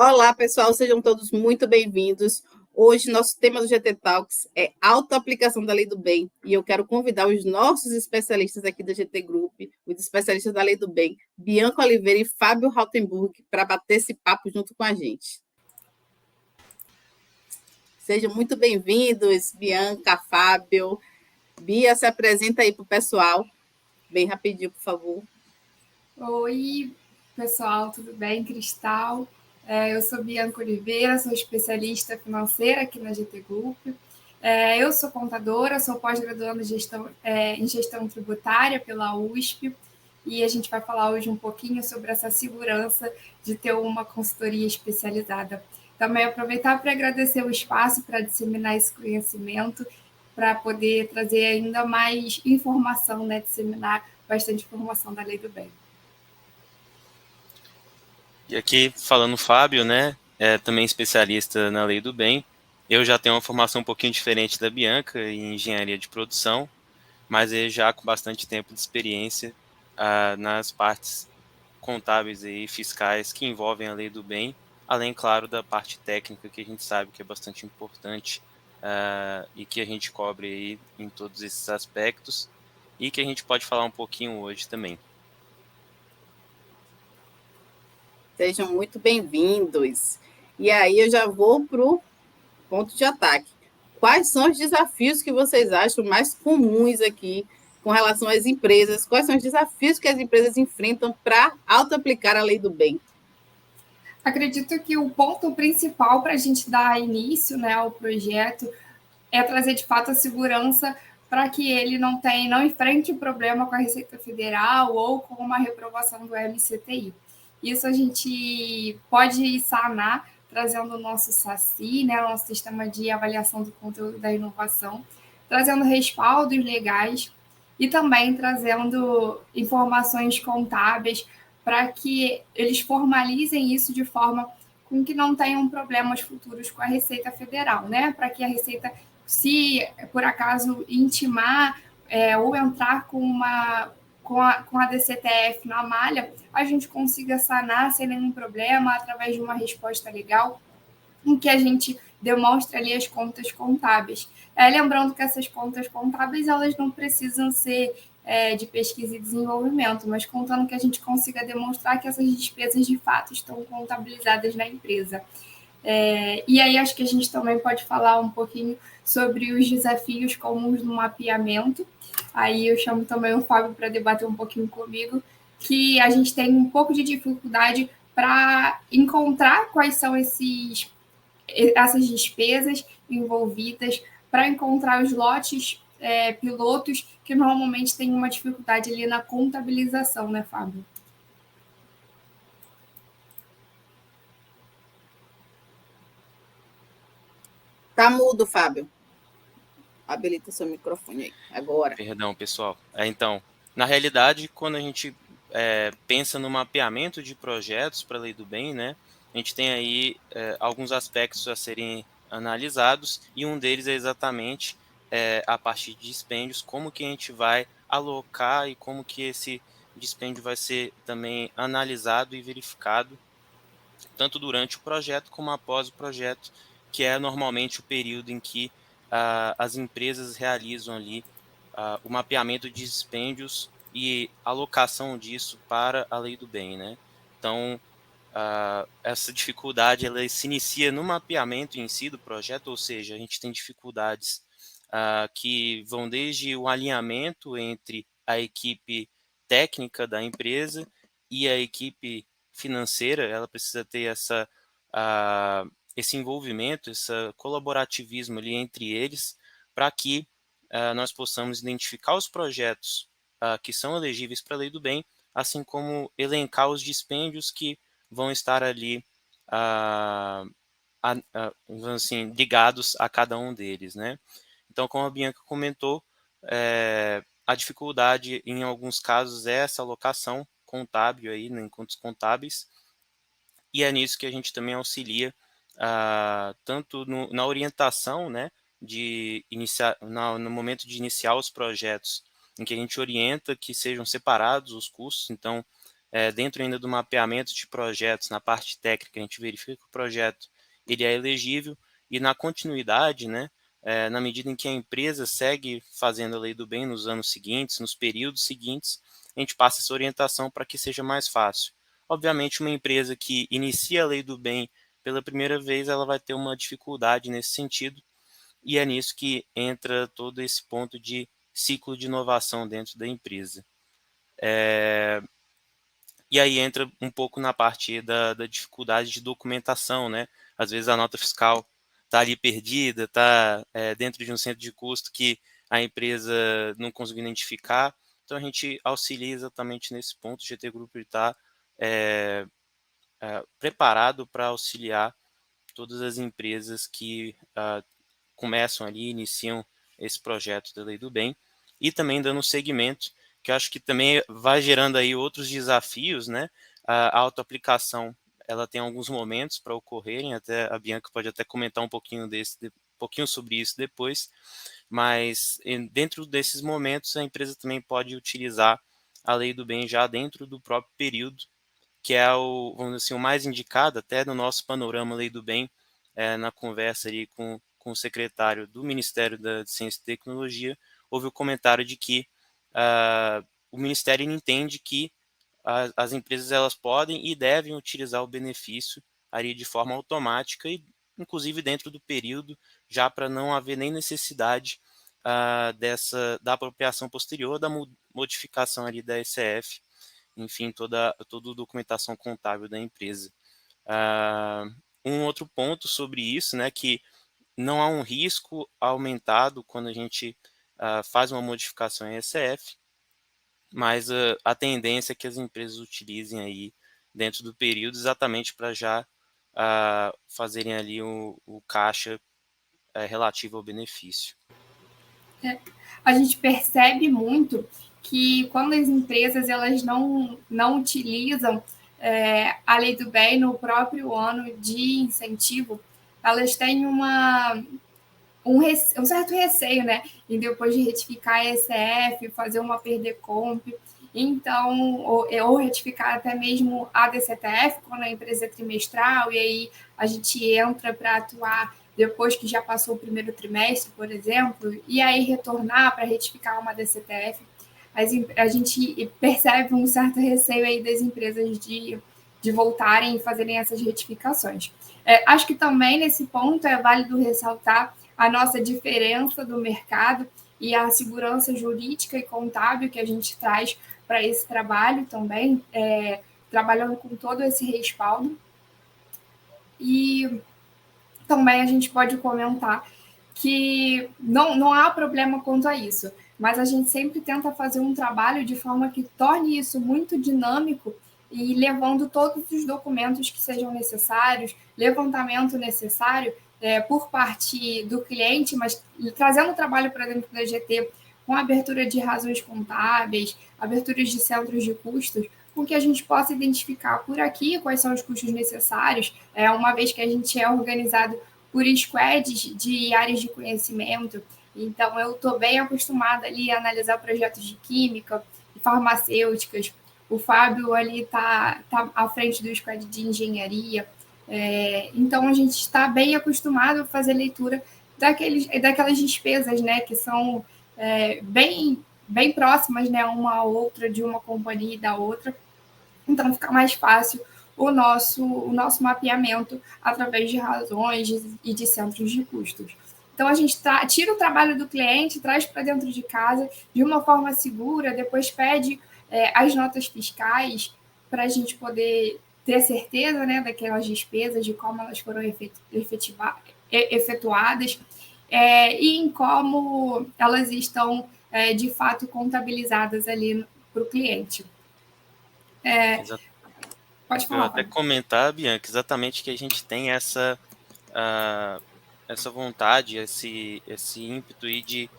Olá, pessoal, sejam todos muito bem-vindos. Hoje, nosso tema do GT Talks é autoaplicação da Lei do Bem, e eu quero convidar os nossos especialistas aqui da GT Group, os especialistas da Lei do Bem, Bianca Oliveira e Fábio Rautenburg, para bater esse papo junto com a gente. Sejam muito bem-vindos, Bianca, Fábio. Bia, se apresenta aí para o pessoal, bem rapidinho, por favor. Oi, pessoal, tudo bem? Cristal. Eu sou Bianca Oliveira, sou especialista financeira aqui na GT Group. Eu sou contadora, sou pós-graduanda em gestão tributária pela USP, e a gente vai falar hoje um pouquinho sobre essa segurança de ter uma consultoria especializada. Também aproveitar para agradecer o espaço para disseminar esse conhecimento, para poder trazer ainda mais informação, né? Disseminar bastante informação da Lei do Bem. E aqui falando Fábio, né, também especialista na Lei do Bem. Eu já tenho uma formação um pouquinho diferente da Bianca em engenharia de produção, mas já com bastante tempo de experiência nas partes contábeis e fiscais que envolvem a Lei do Bem, além, claro, da parte técnica que a gente sabe que é bastante importante e que a gente cobre aí em todos esses aspectos e que a gente pode falar um pouquinho hoje também. Sejam muito bem-vindos. E aí eu já vou para o ponto de ataque. Quais são os desafios que vocês acham mais comuns aqui com relação às empresas? Quais são os desafios que as empresas enfrentam para auto-aplicar a lei do bem? Acredito que o ponto principal para a gente dar início, né, ao projeto é trazer de fato a segurança para que ele não enfrente o problema com a Receita Federal ou com uma reprovação do MCTI. Isso a gente pode sanar trazendo o nosso SACI, né, o nosso Sistema de Avaliação do Conteúdo da Inovação, trazendo respaldos legais e também trazendo informações contábeis para que eles formalizem isso de forma com que não tenham problemas futuros com a Receita Federal, né? Para que a Receita, se por acaso intimar ou entrar com a DCTF na malha, a gente consiga sanar sem nenhum problema através de uma resposta legal em que a gente demonstre ali as contas contábeis. Lembrando que essas contas contábeis elas não precisam ser de pesquisa e desenvolvimento, mas contando que a gente consiga demonstrar que essas despesas de fato estão contabilizadas na empresa. E aí acho que a gente também pode falar um pouquinho sobre os desafios comuns no mapeamento. Aí eu chamo também o Fábio para debater um pouquinho comigo, que a gente tem um pouco de dificuldade para encontrar quais são essas despesas envolvidas, para encontrar os lotes pilotos que normalmente têm uma dificuldade ali na contabilização, né, Fábio? Tá mudo, Fábio. Habilita seu microfone aí, agora. Perdão, pessoal. Então, na realidade, quando a gente pensa no mapeamento de projetos para a Lei do Bem, né, a gente tem aí alguns aspectos a serem analisados, e um deles é exatamente a parte de dispêndios, como que a gente vai alocar e como que esse dispêndio vai ser também analisado e verificado, tanto durante o projeto como após o projeto, que é normalmente o período em que as empresas realizam ali o mapeamento de dispêndios e alocação disso para a lei do bem, né? Então, essa dificuldade ela se inicia no mapeamento em si do projeto, ou seja, a gente tem dificuldades que vão desde o alinhamento entre a equipe técnica da empresa e a equipe financeira. Ela precisa ter esse envolvimento, esse colaborativismo ali entre eles, para que nós possamos identificar os projetos que são elegíveis para a lei do bem, assim como elencar os dispêndios que vão estar ali assim, ligados a cada um deles, né? Então, como a Bianca comentou, a dificuldade em alguns casos é essa alocação contábil aí, né, em contas contábeis, e é nisso que a gente também auxilia tanto na orientação, né, de iniciar, no momento de iniciar os projetos, em que a gente orienta que sejam separados os custos. Então, dentro ainda do mapeamento de projetos, na parte técnica, a gente verifica que o projeto ele é elegível e na continuidade, né, na medida em que a empresa segue fazendo a lei do bem nos anos seguintes, nos períodos seguintes, a gente passa essa orientação para que seja mais fácil. Obviamente, uma empresa que inicia a lei do bem pela primeira vez, ela vai ter uma dificuldade nesse sentido, e é nisso que entra todo esse ponto de ciclo de inovação dentro da empresa. E aí entra um pouco na parte da dificuldade de documentação, né? Às vezes a nota fiscal está ali perdida, está dentro de um centro de custo que a empresa não conseguiu identificar. Então a gente auxilia exatamente nesse ponto. O GT Group está preparado para auxiliar todas as empresas que começam ali, iniciam esse projeto da Lei do Bem, e também dando segmento, que eu acho que também vai gerando aí outros desafios, né? A autoaplicação, ela tem alguns momentos para ocorrerem, até a Bianca pode até comentar um pouquinho sobre isso depois, mas dentro desses momentos a empresa também pode utilizar a Lei do Bem já dentro do próprio período, que é vamos dizer assim, o mais indicado, até no nosso panorama Lei do Bem, na conversa ali com o secretário do Ministério da Ciência e Tecnologia, houve o comentário de que o Ministério entende que as empresas elas podem e devem utilizar o benefício ali de forma automática e inclusive dentro do período, já para não haver nem necessidade da apropriação posterior, da modificação ali da ECF, enfim, toda a documentação contábil da empresa. Um outro ponto sobre isso, né, que não há um risco aumentado quando a gente faz uma modificação em ECF, mas a tendência é que as empresas utilizem aí dentro do período exatamente para já fazerem ali o caixa relativo ao benefício. A gente percebe muito que quando as empresas elas não utilizam a lei do bem no próprio ano de incentivo, elas têm um certo receio, né? E depois de retificar a ECF, fazer uma perder-comp, então, ou retificar até mesmo a DCTF, quando a empresa é trimestral, e aí a gente entra para atuar depois que já passou o primeiro trimestre, por exemplo, e aí retornar para retificar uma DCTF, a gente percebe um certo receio aí das empresas de voltarem e fazerem essas retificações. Acho que também nesse ponto é válido ressaltar a nossa diferença do mercado e a segurança jurídica e contábil que a gente traz para esse trabalho também, trabalhando com todo esse respaldo. E também a gente pode comentar que não há problema quanto a isso, mas a gente sempre tenta fazer um trabalho de forma que torne isso muito dinâmico e levando todos os documentos que sejam necessários, levantamento necessário por parte do cliente, mas trazendo o trabalho para dentro da GT com abertura de razões contábeis, aberturas de centros de custos, com que a gente possa identificar por aqui quais são os custos necessários, uma vez que a gente é organizado por squads de áreas de conhecimento. Então, eu estou bem acostumada ali a analisar projetos de química, de farmacêuticas. O Fábio ali está à frente do squad de engenharia. Então, a gente está bem acostumado a fazer leitura daquelas despesas, né, que são bem próximas, né, uma à outra, de uma companhia e da outra. Então, fica mais fácil o nosso mapeamento através de razões e de centros de custos. Então, a gente tira o trabalho do cliente, traz para dentro de casa de uma forma segura, depois pede as notas fiscais para a gente poder ter certeza, né, daquelas despesas, de como elas foram efetuadas e em como elas estão, de fato, contabilizadas ali para o cliente. Pode falar, Eu até comentar, Bianca, exatamente que a gente tem essa vontade, esse ímpeto aí de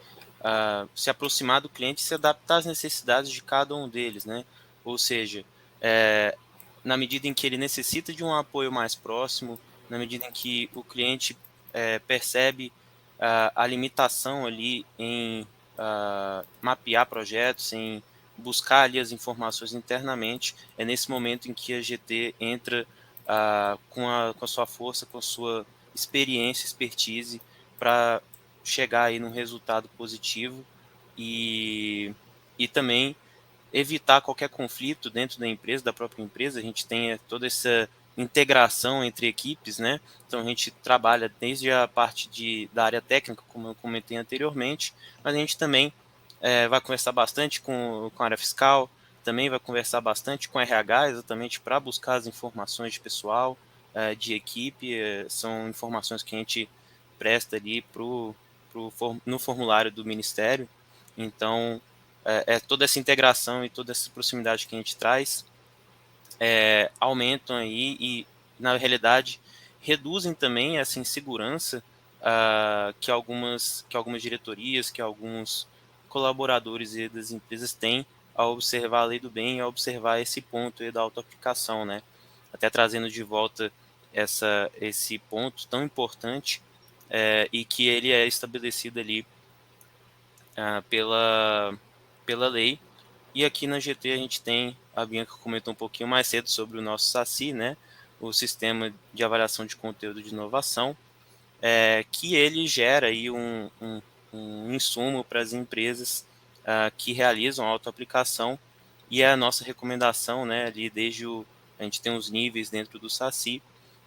se aproximar do cliente e se adaptar às necessidades de cada um deles, né? Ou seja, na medida em que ele necessita de um apoio mais próximo, na medida em que o cliente percebe a limitação ali em mapear projetos, em buscar ali as informações internamente. É nesse momento em que a GT entra com a sua força, com a sua experiência, expertise, para chegar aí num resultado positivo e também evitar qualquer conflito dentro da empresa, da própria empresa. A gente tem toda essa integração entre equipes, né? Então a gente trabalha desde a parte da área técnica, como eu comentei anteriormente, mas a gente também vai conversar bastante com a área fiscal, também vai conversar bastante com a RH, exatamente para buscar as informações de pessoal, de equipe, são informações que a gente presta ali no formulário do Ministério. Então, toda essa integração e toda essa proximidade que a gente traz aumentam aí e, na realidade, reduzem também essa insegurança que algumas diretorias, que alguns colaboradores das empresas têm ao observar a lei do bem e ao observar esse ponto aí da autoaplicação, né? Até trazendo de volta esse ponto tão importante e que ele é estabelecido ali pela lei. E aqui na GT a gente tem, a Bianca comentou um pouquinho mais cedo sobre o nosso SACI, né? O Sistema de Avaliação de Conteúdo de Inovação, que ele gera aí um insumo para as empresas que realizam a autoaplicação, e é a nossa recomendação, né? Ali a gente tem os níveis dentro do SACI,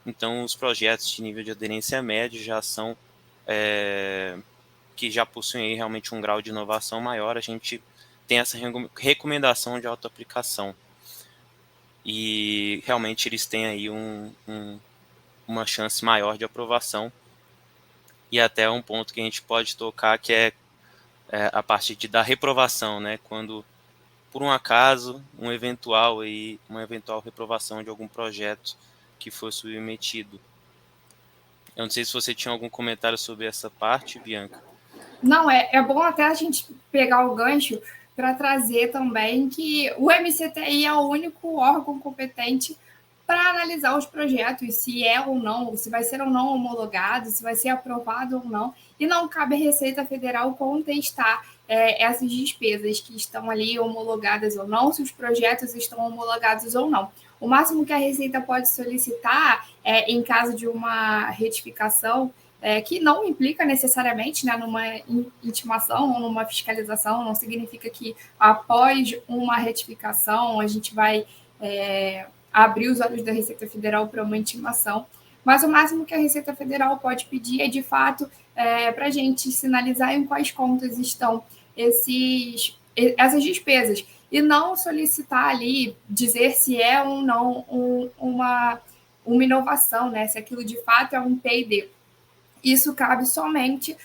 então os projetos de nível de aderência médio já são que já possuem realmente um grau de inovação maior, a gente tem essa recomendação de autoaplicação. E realmente eles têm aí uma chance maior de aprovação. E até um ponto que a gente pode tocar, que é a parte da reprovação, né? Quando, por um acaso, uma eventual reprovação de algum projeto que foi submetido. Eu não sei se você tinha algum comentário sobre essa parte, Bianca. Não, é bom até a gente pegar o gancho para trazer também que o MCTI é o único órgão competente para analisar os projetos, se é ou não, se vai ser ou não homologado, se vai ser aprovado ou não, e não cabe à Receita Federal contestar essas despesas que estão ali homologadas ou não, se os projetos estão homologados ou não. O máximo que a Receita pode solicitar em caso de uma retificação, que não implica necessariamente, né, numa intimação ou numa fiscalização, não significa que após uma retificação a gente vai abrir os olhos da Receita Federal para uma intimação, mas o máximo que a Receita Federal pode pedir é, de fato, para a gente sinalizar em quais contas estão essas despesas, e não solicitar ali, dizer se é ou não uma inovação, né, se aquilo de fato é um P&D. Isso cabe somente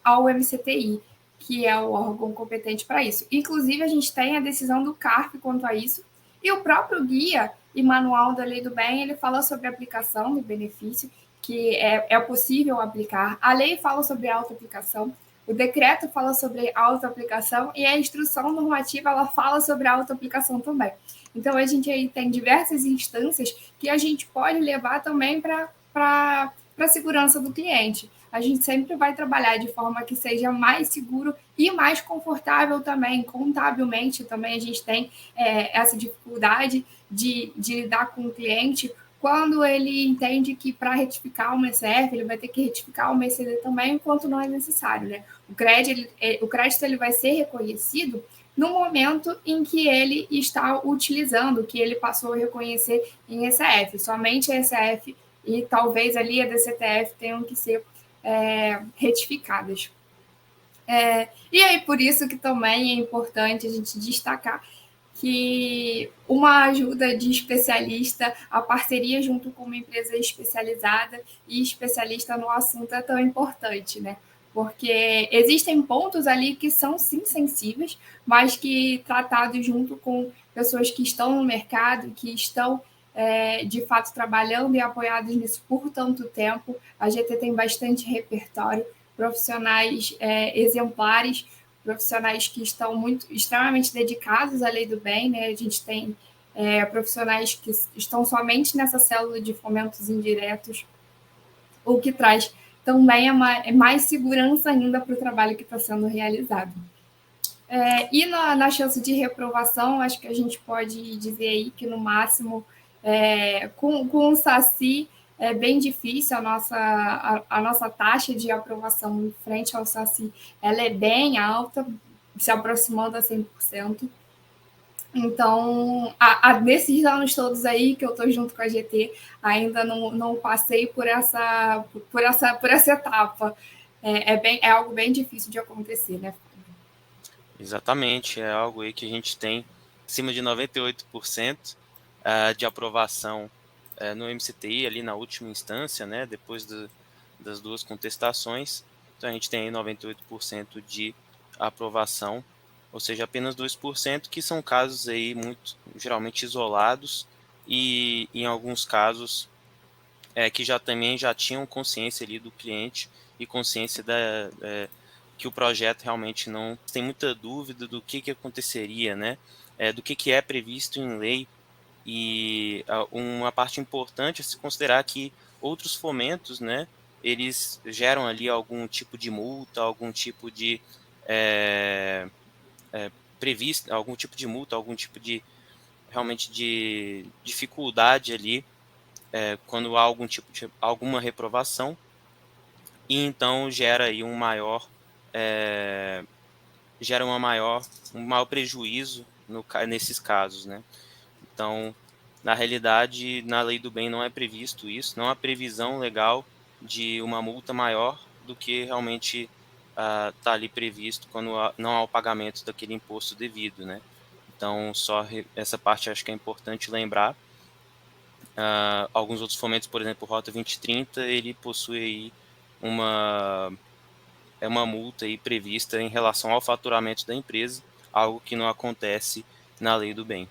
ao MCTI, que é o órgão competente para isso. Inclusive, a gente tem a decisão do CARF quanto a isso, e o próprio guia e manual da Lei do Bem, ele fala sobre a aplicação do benefício, que é possível aplicar. A lei fala sobre autoaplicação, o decreto fala sobre autoaplicação e a instrução normativa ela fala sobre autoaplicação também. Então, a gente aí tem diversas instâncias que a gente pode levar também para a segurança do cliente. A gente sempre vai trabalhar de forma que seja mais seguro e mais confortável também, contabilmente também a gente tem essa dificuldade de lidar com o cliente quando ele entende que para retificar uma ECF, ele vai ter que retificar uma ECD também, enquanto não é necessário, né? O crédito ele vai ser reconhecido no momento em que ele está utilizando, que ele passou a reconhecer em ECF. Somente a ECF e talvez ali a DCTF tenham que ser retificadas. E aí, por isso que também é importante a gente destacar que uma ajuda de especialista, a parceria junto com uma empresa especializada e especialista no assunto é tão importante, né? Porque existem pontos ali que são, sim, sensíveis, mas que tratados junto com pessoas que estão no mercado, que estão, de fato, trabalhando e apoiados nisso por tanto tempo. A GT tem bastante repertório, profissionais exemplares, profissionais que estão extremamente dedicados à lei do bem, né? A gente tem profissionais que estão somente nessa célula de fomentos indiretos, o que traz também mais segurança ainda para o trabalho que está sendo realizado. E na chance de reprovação, acho que a gente pode dizer aí que, no máximo, com o SACI, é bem difícil a nossa taxa de aprovação em frente ao SACI, ela é bem alta, se aproximando a 100%. Então, nesses anos todos aí que eu estou junto com a GT, ainda não passei por essa etapa. É algo bem difícil de acontecer, né? Exatamente, é algo aí que a gente tem acima de 98% de aprovação no MCTI, ali na última instância, né, depois das duas contestações. Então, a gente tem aí 98% de aprovação, ou seja, apenas 2% que são casos aí geralmente isolados e, em alguns casos, que também já tinham consciência ali do cliente e consciência que o projeto realmente não tem muita dúvida do que aconteceria, né? Do que é previsto em lei. E uma parte importante é se considerar que outros fomentos, né, eles geram ali algum tipo de multa, algum tipo de previsto, algum tipo de multa, algum tipo de realmente de dificuldade ali quando há alguma reprovação, e então gera aí um maior prejuízo nesses casos, né? Então, na realidade, na lei do bem não é previsto isso, não há previsão legal de uma multa maior do que realmente está ali previsto quando não há o pagamento daquele imposto devido, né? Então, essa parte acho que é importante lembrar. Alguns outros fomentos, por exemplo, o Rota 2030, ele possui aí uma multa aí prevista em relação ao faturamento da empresa, algo que não acontece na lei do bem.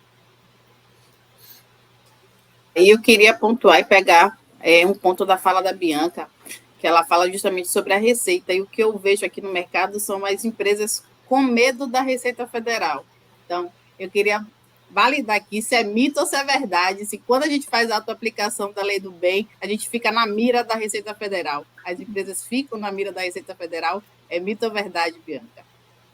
E eu queria pontuar e pegar um ponto da fala da Bianca, que ela fala justamente sobre a Receita, e o que eu vejo aqui no mercado são as empresas com medo da Receita Federal. Então, eu queria validar aqui se é mito ou se é verdade, se quando a gente faz a autoaplicação da lei do bem, a gente fica na mira da Receita Federal. As empresas ficam na mira da Receita Federal. É mito ou verdade, Bianca?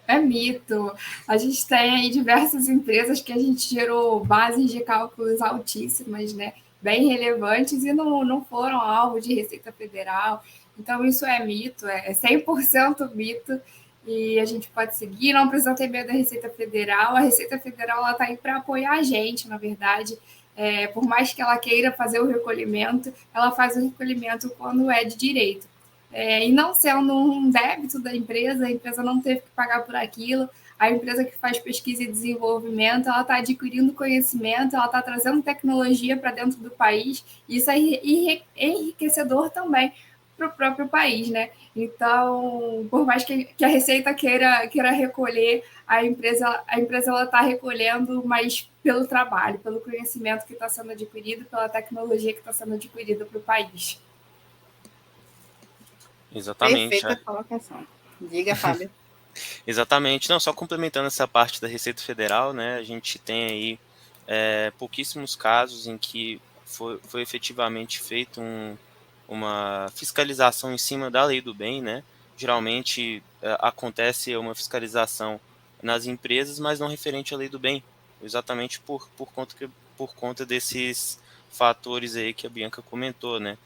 É mito. A gente tem aí diversas empresas que a gente gerou bases de cálculos altíssimas, né? Bem relevantes, e não foram alvo de Receita Federal. Então, isso é mito, é 100% mito, e a gente pode seguir, não precisa ter medo da Receita Federal. A Receita Federal está aí para apoiar a gente, na verdade. Por mais que ela queira fazer o recolhimento, ela faz o recolhimento quando é de direito. E não sendo um débito da empresa, a empresa não teve que pagar por aquilo. A empresa que faz pesquisa e desenvolvimento, ela está adquirindo conhecimento, ela está trazendo tecnologia para dentro do país. Isso é enriquecedor também para o próprio país, né? Então, por mais que a Receita queira recolher, a empresa ela está recolhendo, mas pelo trabalho, pelo conhecimento que está sendo adquirido, pela tecnologia que está sendo adquirida para o país. Exatamente. Perfeita a colocação. Diga, Fábio. Exatamente. Não, só complementando essa parte da Receita Federal, né, a gente tem aí pouquíssimos casos em que foi efetivamente feito uma fiscalização em cima da lei do bem, né? Geralmente acontece uma fiscalização nas empresas, mas não referente à lei do bem, exatamente por conta desses fatores aí que a Bianca comentou, né?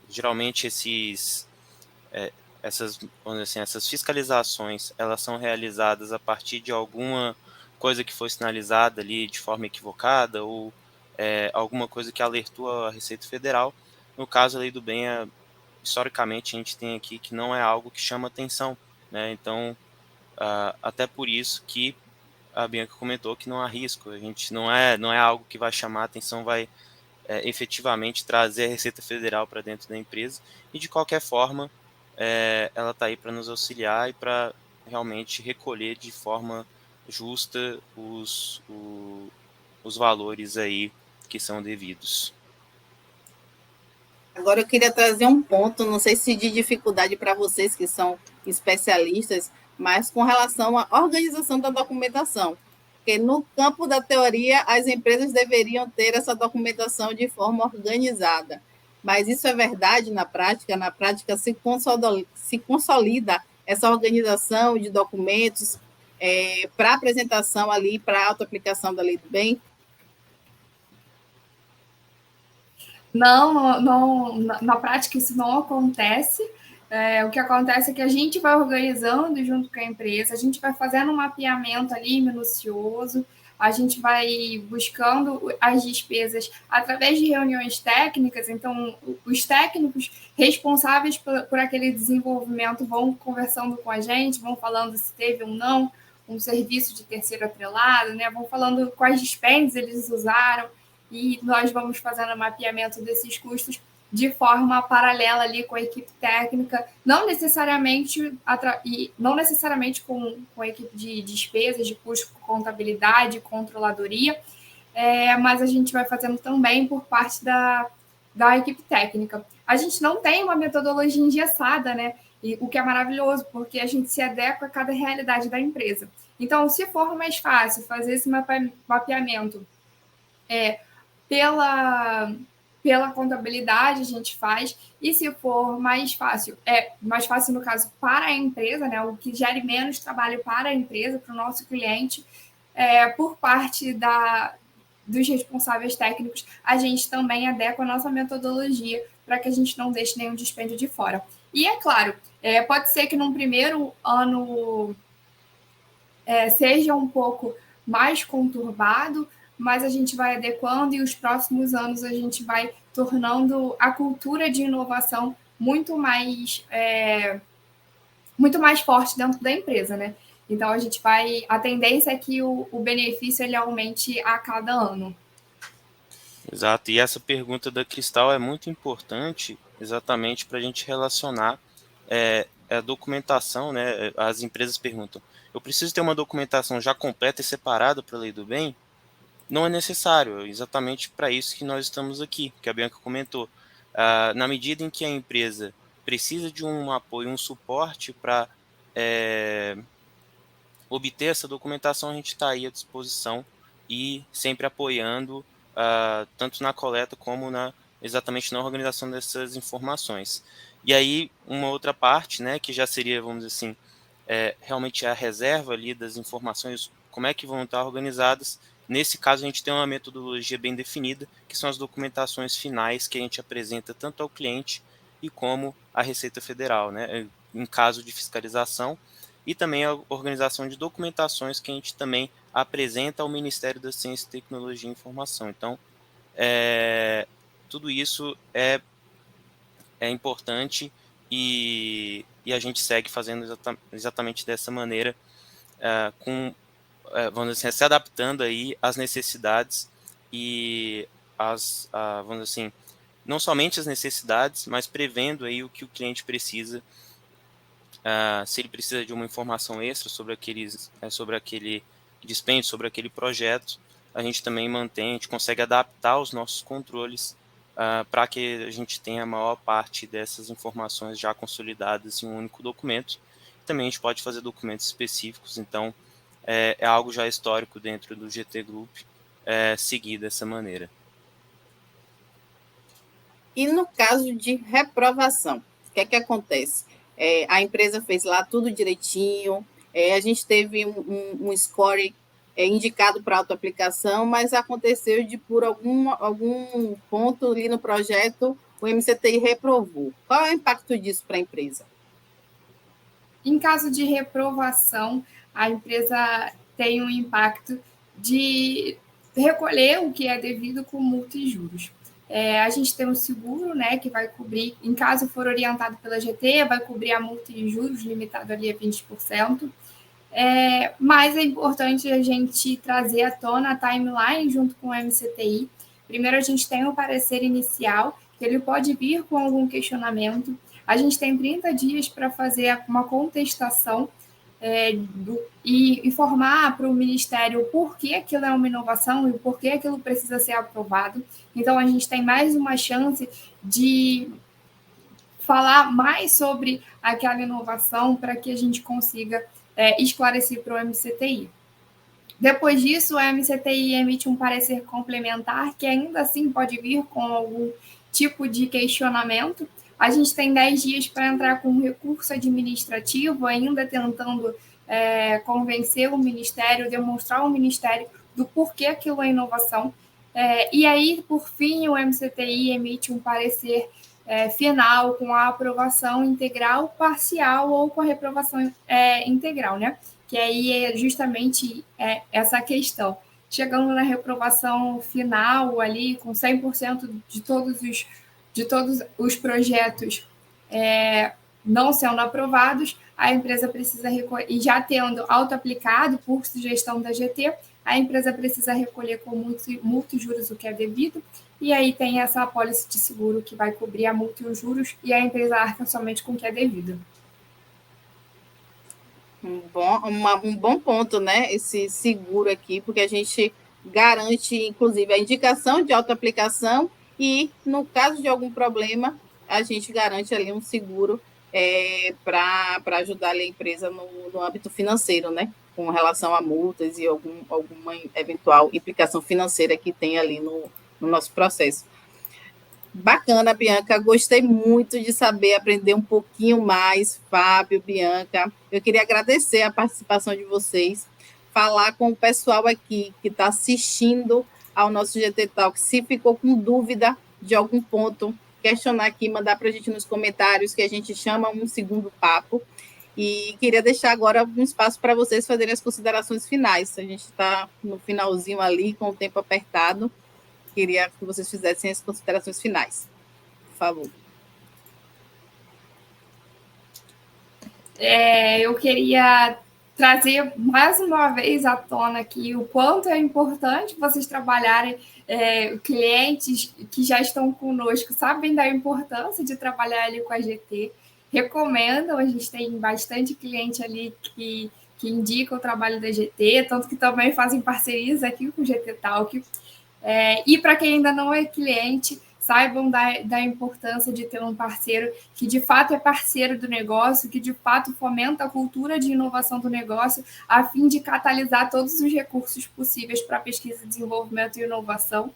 Geralmente essas fiscalizações, elas são realizadas a partir de alguma coisa que foi sinalizada ali de forma equivocada, ou alguma coisa que alertou a Receita Federal. No caso, a lei do bem, historicamente, a gente tem aqui que não é algo que chama atenção, né? Então, até por isso que a Bianca comentou que não há risco. A gente não é algo que vai chamar atenção, vai efetivamente trazer a Receita Federal para dentro da empresa, e de qualquer forma ela está aí para nos auxiliar e para realmente recolher de forma justa os valores aí que são devidos. Agora eu queria trazer um ponto, não sei se de dificuldade para vocês que são especialistas, mas com relação à organização da documentação. Porque no campo da teoria, as empresas deveriam ter essa documentação de forma organizada. Mas isso é verdade na prática? Na prática se consolida essa organização de documentos para apresentação ali, para a autoaplicação da Lei do Bem? Não, na prática isso não acontece. O que acontece é que a gente vai organizando junto com a empresa, a gente vai fazendo um mapeamento ali minucioso, a gente vai buscando as despesas através de reuniões técnicas. Então, os técnicos responsáveis por aquele desenvolvimento vão conversando com a gente, vão falando se teve ou não um serviço de terceiro atrelado, né? Vão falando quais dispêndios eles usaram, e nós vamos fazendo o mapeamento desses custos de forma paralela ali com a equipe técnica, não necessariamente com a equipe de despesas, de custo, contabilidade, controladoria, mas a gente vai fazendo também por parte da equipe técnica. A gente não tem uma metodologia engessada, né? E o que é maravilhoso, porque a gente se adequa a cada realidade da empresa. Então, se for mais fácil fazer esse mapeamento pela contabilidade, a gente faz, e se for mais fácil no caso para a empresa, né, o que gere menos trabalho para a empresa, para o nosso cliente, por parte dos responsáveis técnicos, a gente também adequa a nossa metodologia para que a gente não deixe nenhum dispêndio de fora. E é claro, pode ser que num primeiro ano seja um pouco mais conturbado, mas a gente vai adequando, e os próximos anos a gente vai tornando a cultura de inovação muito mais forte dentro da empresa, né? Então a tendência é que o benefício ele aumente a cada ano. Exato, e essa pergunta da Cristal é muito importante exatamente para a gente relacionar a documentação, né? As empresas perguntam, eu preciso ter uma documentação já completa e separada para a Lei do Bem? Não é necessário, é exatamente para isso que nós estamos aqui, que a Bianca comentou. Na medida em que a empresa precisa de um apoio, um suporte para obter essa documentação, a gente está aí à disposição e sempre apoiando, tanto na coleta como exatamente na organização dessas informações. E aí, uma outra parte, né, que já seria, vamos dizer assim, realmente a reserva ali das informações, como é que vão estar organizadas. Nesse caso, a gente tem uma metodologia bem definida, que são as documentações finais que a gente apresenta tanto ao cliente e como à Receita Federal, né, em caso de fiscalização, e também a organização de documentações que a gente também apresenta ao Ministério da Ciência, Tecnologia e Informação. Então, tudo isso é importante e a gente segue fazendo exatamente dessa maneira, vamos dizer assim, se adaptando aí às necessidades e vamos dizer assim, não somente as necessidades, mas prevendo aí o que o cliente precisa, se ele precisa de uma informação extra sobre aquele dispêndio, sobre aquele projeto, a gente também a gente consegue adaptar os nossos controles para que a gente tenha a maior parte dessas informações já consolidadas em um único documento. Também a gente pode fazer documentos específicos, então é algo já histórico dentro do GT Group seguir dessa maneira. E no caso de reprovação, o que é que acontece? A empresa fez lá tudo direitinho, a gente teve um score indicado para autoaplicação, mas aconteceu de, por algum ponto ali no projeto, o MCTI reprovou. Qual é o impacto disso para a empresa? Em caso de reprovação, a empresa tem um impacto de recolher o que é devido com multa e juros. A gente tem um seguro, né, que vai cobrir, em caso for orientado pela GT, vai cobrir a multa e juros, limitado ali a 20%. Mas é importante a gente trazer à tona a timeline junto com o MCTI. Primeiro, a gente tem o parecer inicial, que ele pode vir com algum questionamento. A gente tem 30 dias para fazer uma contestação e informar para o Ministério por que aquilo é uma inovação e por que aquilo precisa ser aprovado. Então, a gente tem mais uma chance de falar mais sobre aquela inovação para que a gente consiga esclarecer para o MCTI. Depois disso, o MCTI emite um parecer complementar, que ainda assim pode vir com algum tipo de questionamento. A gente tem 10 dias para entrar com um recurso administrativo, ainda tentando convencer o Ministério, demonstrar ao Ministério do porquê aquilo é inovação. E aí, por fim, o MCTI emite um parecer final com a aprovação integral, parcial ou com a reprovação integral, né? Que aí é justamente essa questão. Chegando na reprovação final ali, com 100% de todos os projetos não sendo aprovados, a empresa precisa recolher, e já tendo auto-aplicado por sugestão da GT, a empresa precisa recolher com multa e juros o que é devido, e aí tem essa apólice de seguro que vai cobrir a multa e os juros, e a empresa arca somente com o que é devido. Um bom ponto, né? Esse seguro aqui, porque a gente garante, inclusive, a indicação de autoaplicação e, no caso de algum problema, a gente garante ali um seguro para ajudar ali a empresa no âmbito financeiro, né? Com relação a multas e alguma eventual implicação financeira que tem ali no nosso processo. Bacana, Bianca. Gostei muito de saber, aprender um pouquinho mais, Fábio, Bianca. Eu queria agradecer a participação de vocês, falar com o pessoal aqui que está assistindo ao nosso GT Talk. Se ficou com dúvida de algum ponto, questionar aqui, mandar para a gente nos comentários, que a gente chama um segundo papo. E queria deixar agora um espaço para vocês fazerem as considerações finais. A gente está no finalzinho ali, com o tempo apertado. Queria que vocês fizessem as considerações finais. Por favor. Eu queria trazer mais uma vez à tona aqui o quanto é importante vocês trabalharem, clientes que já estão conosco sabem da importância de trabalhar ali com a GT, recomendam, a gente tem bastante cliente ali que indica o trabalho da GT, tanto que também fazem parcerias aqui com o GT Talk. E para quem ainda não é cliente, saibam da importância de ter um parceiro que de fato é parceiro do negócio, que de fato fomenta a cultura de inovação do negócio, a fim de catalisar todos os recursos possíveis para pesquisa, desenvolvimento e inovação,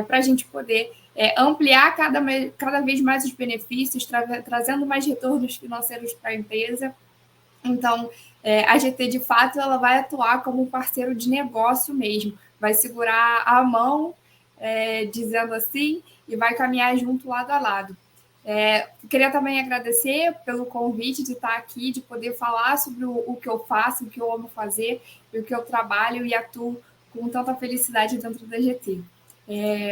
para a gente poder ampliar cada vez mais os benefícios, trazendo mais retornos financeiros para a empresa. Então, a GT, de fato, ela vai atuar como um parceiro de negócio mesmo, vai segurar a mão, dizendo assim, e vai caminhar junto lado a lado. Queria também agradecer pelo convite de estar aqui, de poder falar sobre o que eu faço, o que eu amo fazer, e o que eu trabalho e atuo com tanta felicidade dentro da GT.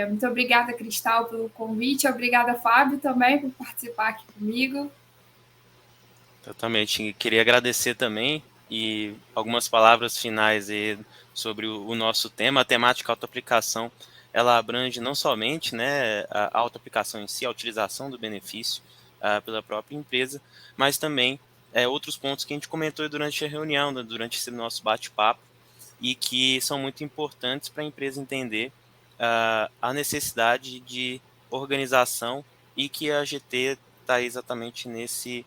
Muito obrigada, Cristal, pelo convite. Obrigada, Fábio, também, por participar aqui comigo. Totalmente. Queria agradecer também e algumas palavras finais aí sobre o nosso tema. A temática autoaplicação, ela abrange não somente, né, a autoaplicação em si, a utilização do benefício pela própria empresa, mas também outros pontos que a gente comentou durante a reunião, né, durante esse nosso bate-papo, e que são muito importantes para a empresa entender a necessidade de organização e que a GT está exatamente nesse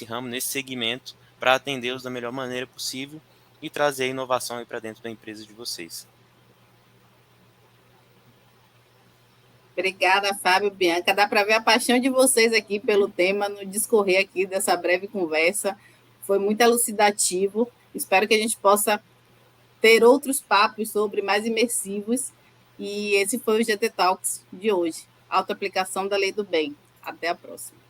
ramo, nesse segmento, para atendê-los da melhor maneira possível e trazer a inovação para dentro da empresa de vocês. Obrigada, Fábio, Bianca. Dá para ver a paixão de vocês aqui pelo tema no discorrer aqui dessa breve conversa. Foi muito elucidativo. Espero que a gente possa ter outros papos sobre mais imersivos. E esse foi o GT Talks de hoje. Autoaplicação da Lei do Bem. Até a próxima.